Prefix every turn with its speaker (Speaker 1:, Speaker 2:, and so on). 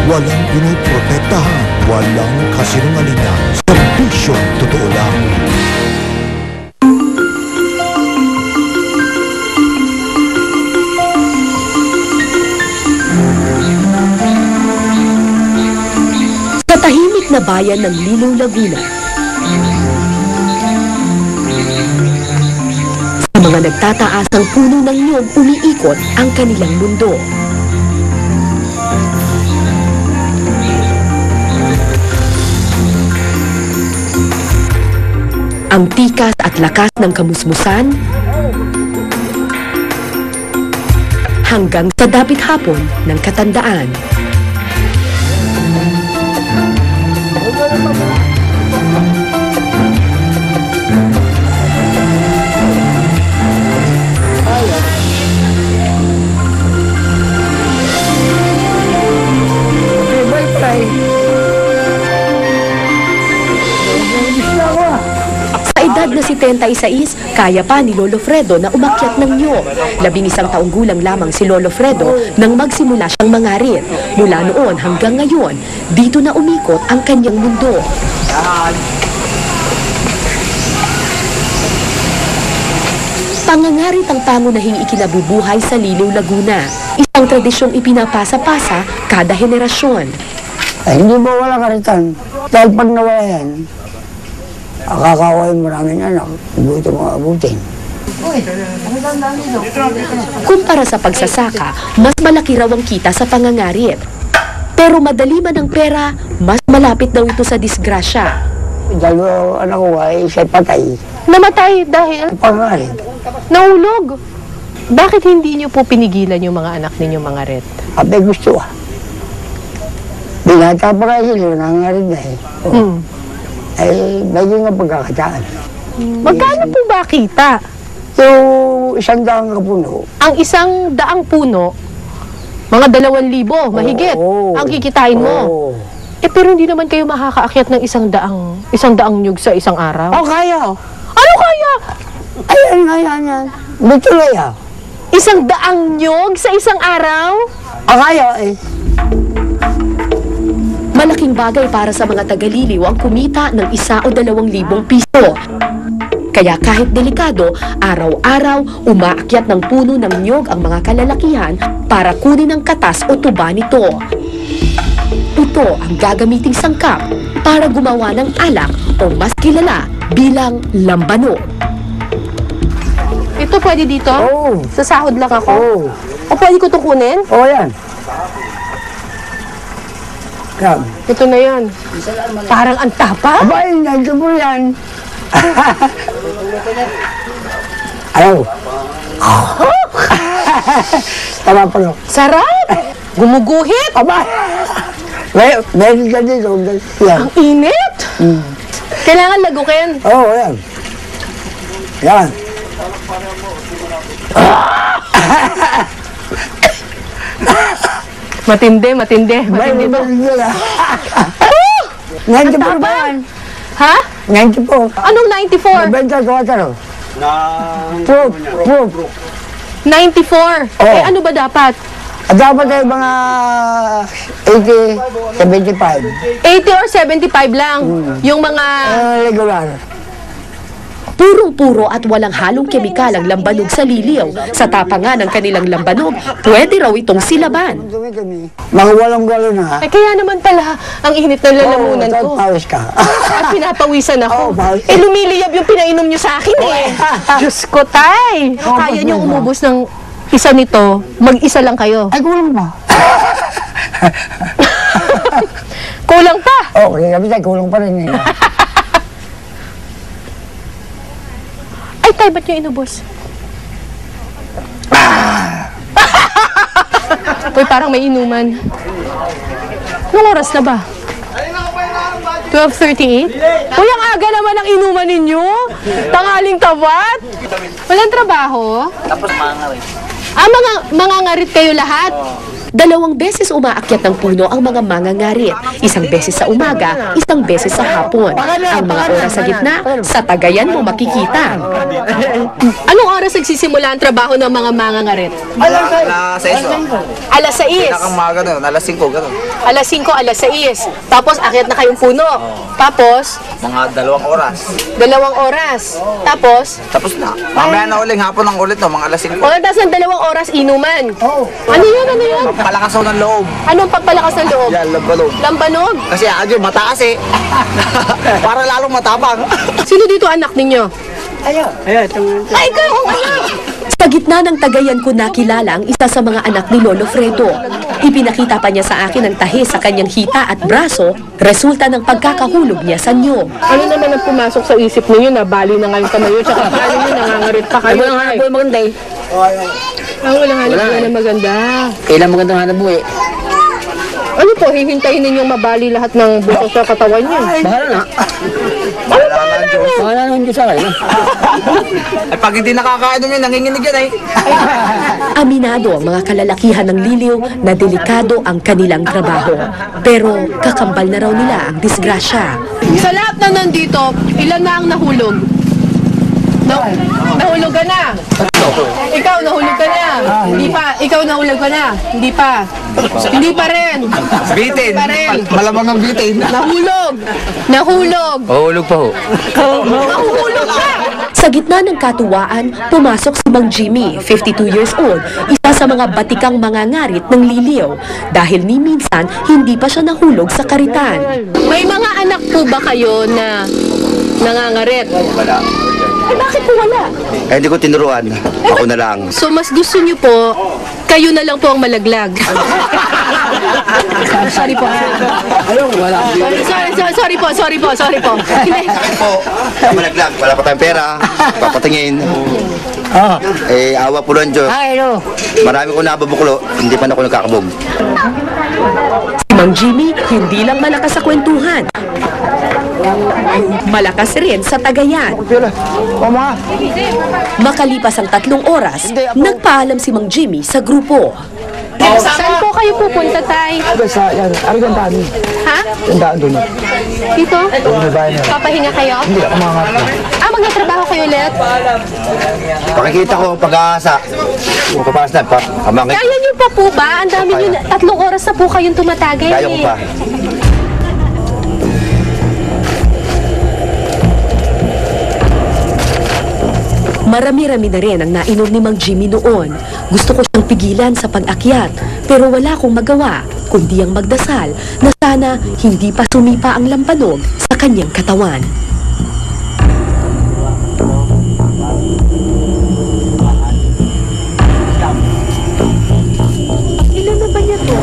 Speaker 1: Walang pinoprotektahan, walang kasinungalingan. Serbisyong totoo lang.
Speaker 2: Sa tahimik na bayan ng Lilow, Laguna, sa mga nagtataasang puno ng niyog umiikot ang kanilang mundo. Ang tikas at lakas ng kamusmusan hanggang sa dapit hapon ng katandaan. Na si 76, kaya pa ni Lolo Fredo na umakyat ng niyog. 11 taong gulang lamang si Lolo Fredo nang magsimula siyang mangarit. Mula noon hanggang ngayon, dito na umikot ang kanyang mundo. Pangangarit ang pangunahing ikinabubuhay sa Lilow, Laguna. Isang tradisyong ipinapasa-pasa kada henerasyon.
Speaker 3: Ay, hindi mo wala karitan. Dahil pag nawala yan, akakawain maraming anak, buti mga abutin.
Speaker 2: Kumpara sa pagsasaka, mas malaki raw ang kita sa pangangarit. Pero madali man ang pera, mas malapit daw ito sa disgrasya.
Speaker 3: Dalawa anak ko ay isa'y patay.
Speaker 4: Namatay dahil?
Speaker 3: Pangalit.
Speaker 4: Nahulog. Bakit hindi niyo po pinigilan yung mga anak ninyo mga ret?
Speaker 3: Abe gusto Binata pa kayo sila, nangarit na eh. Ay, medyo nga pagkakataan.
Speaker 4: Magkano po ba kita?
Speaker 3: Yung 100 kapuno.
Speaker 4: Ang 100 puno, mga 2,000 mahigit ang kikitain mo. Eh pero hindi naman kayo makakaakyat ng 100 nyug sa isang araw.
Speaker 3: Oh, kaya.
Speaker 4: Ano kaya?
Speaker 3: Ayan. Dito na yan.
Speaker 4: 100 nyug sa isang araw?
Speaker 3: Kaya eh.
Speaker 2: Malaking bagay para sa mga tagaliliw ang kumita ng 1 o 2,000 piso. Kaya kahit delikado, araw-araw umaakyat ng puno ng niyog ang mga kalalakihan para kunin ang katas o tuba nito. Ito ang gagamiting sangkap para gumawa ng alak o mas kilala bilang lambano.
Speaker 4: Ito pwede dito?
Speaker 3: Oo.
Speaker 4: Sa sahod lang ako?
Speaker 3: Oo.
Speaker 4: O pwede ko itong kunin?
Speaker 3: Oo, yan. Yan.
Speaker 4: Ito na yan. Parang ang tapa?
Speaker 3: Aba, nandiyo po yan. Ayaw. Tama pa no.
Speaker 4: Sarap! Gumuguhit!
Speaker 3: Aba! Meron ka dito. Yan.
Speaker 4: Ang init! Kailangan lagukin.
Speaker 3: Oo, yan. Yan.
Speaker 4: Matindi to.
Speaker 3: Nandiyo po ba yan?
Speaker 4: Ha?
Speaker 3: Nandiyo po.
Speaker 4: Anong 94?
Speaker 3: Nabenta ko ito. Proof.
Speaker 4: 94?
Speaker 3: Oo.
Speaker 4: Eh ano ba dapat?
Speaker 3: Dapat ay mga 80, 75.
Speaker 4: 80 or 75 lang? Yung mga...
Speaker 3: Regular.
Speaker 2: Purong-puro at walang halong kemikal ang lambanog sa Liliw. Sa tapangan ng kanilang lambanog, pwede raw itong silaban.
Speaker 3: Mga walong-walo na.
Speaker 4: Eh kaya naman pala ang init ng lalamunan ko.
Speaker 3: Pawis ka.
Speaker 4: At pinapawisan ako.
Speaker 3: pawis.
Speaker 4: Eh lumiliyab yung pinainom nyo sa akin eh. Diyos ko, tay! Kaya nyo umubos ng isa nito, mag-isa lang kayo.
Speaker 3: Ay, kulang pa.
Speaker 4: Kulang pa!
Speaker 3: Oo, kaya kami tayo, kulang pa rin eh.
Speaker 4: Ay, tay, ba't nyo inubos? Uy, parang may inuman. Anong oras na ba? 12:38? Uy, ang aga naman ang inuman ninyo. Tangaling tabat. Walang trabaho?
Speaker 5: Tapos mangarit.
Speaker 4: Ah, mga ngarit kayo lahat?
Speaker 2: 2 beses umaakyat ng puno ang mga mangangarit. 1 beses sa umaga, 1 beses sa hapon. Ang mga oras sa gitna, sa Tagayan mo makikita.
Speaker 4: Anong oras nagsisimula ang trabaho ng mga mangangarit?
Speaker 5: Alas 6 o.
Speaker 4: Alas 6.
Speaker 5: Pinakamaga doon, alas 5 gano'n.
Speaker 4: Alas 5, alas 6. Tapos akyat na kayong puno. Tapos,
Speaker 5: Mga 2 oras.
Speaker 4: 2 oras. Tapos,
Speaker 5: Tapos na. Mamaya na uling, hapon ang ulit no, mga alas 5.
Speaker 4: o tapos ng 2 oras inuman. Ano yun, ano yun?
Speaker 5: Palakas ako ng loob.
Speaker 4: Anong pagpalakas ng loob?
Speaker 5: Yan, loob.
Speaker 4: Lambanog?
Speaker 5: Kasi adyo, mataas eh. Para lalong matapang.
Speaker 4: Sino dito anak ninyo?
Speaker 3: Ayo.
Speaker 4: Ay, ikaw ang anak!
Speaker 2: Sa gitna ng Tagayan ko nakilala ang isa sa mga anak ni Lolo Fredo. Ipinakita pa niya sa akin ang tahi sa kanyang hita at braso, resulta ng pagkakahulog niya sa nyog.
Speaker 4: Ano naman ang pumasok sa isip ninyo na bali na ngayon kamayo tsaka paano nyo nangangarit pa kayo?
Speaker 6: Walang hanap buhay maganda eh.
Speaker 4: Ang walang hanap buhay na maganda.
Speaker 6: Kailan magandang hanap buhay?
Speaker 4: Ano po, hihintayin ninyong mabali lahat ng buto sa katawan niyo?
Speaker 6: Bahala na. Bahala na Diyos sa akin.
Speaker 5: Ay, pag hindi nakakainom yun, nanginginig yan eh.
Speaker 2: Aminado ang mga kalalakihan ng Liliw na delikado ang kanilang trabaho. Pero kakambal na raw nila ang disgrasya.
Speaker 4: Sa lahat na nandito, ilan na ang nahulog? Nahulog ka na? Ikaw, nahulog ka na? Hindi pa. Ikaw, nahulog ka na? Hindi pa. Hindi pa rin.
Speaker 5: Bitin.
Speaker 4: Pa rin.
Speaker 5: Malamang ang bitin.
Speaker 4: Nahulog. Nahulog.
Speaker 6: Mahulog pa ho.
Speaker 4: Nahulog ka.
Speaker 2: Sa gitna ng katuwaan, pumasok si Mang Jimmy, 52 years old, isa sa mga batikang mangangarit ng Liliw. Dahil ni minsan, hindi pa siya nahulog sa karitan.
Speaker 4: May mga anak po ba kayo na nangangarit?
Speaker 7: Wala.
Speaker 2: Eh bakit po wala?
Speaker 7: Eh, hindi ko tinuruan. Ako na lang.
Speaker 4: So mas gusto niyo po, kayo na lang po ang malaglag. Sorry po. Sorry po. Hindi.
Speaker 7: Po, malaglag. Wala pa tayong pera. Papatingin. Eh, awa po lang Diyos.
Speaker 3: Hello.
Speaker 7: Marami ko nababuklo. Hindi pa na ako nagkakabog.
Speaker 2: Si Mang Jimmy, hindi lang malakas sa kwentuhan. Malakas rin sa tagayan. Makalipas ang 3 oras, nagpaalam si Mang Jimmy sa grupo.
Speaker 4: Saan po kayo pupunta, Tay?
Speaker 3: Sa yan, ari gandaan.
Speaker 4: Ha?
Speaker 3: Gandaan doon.
Speaker 4: Dito? Papahinga kayo?
Speaker 3: Hindi ako mga
Speaker 4: Magtatrabaho kayo ulit?
Speaker 7: Pakikita ko ang pag-aasa. Kung kapalas na, pamangit.
Speaker 4: Kaya niyo pa po ba? Ang dami niyo, 3 oras na po kayong tumatagay.
Speaker 7: Kaya ko pa.
Speaker 2: Marami-rami na rin ang nainom ni Mang Jimmy noon. Gusto ko siyang pigilan sa pag-akyat, pero wala akong magawa, kundi ang magdasal na sana hindi pa sumipa ang lampanog sa kanyang katawan. Ilan na ba niya to?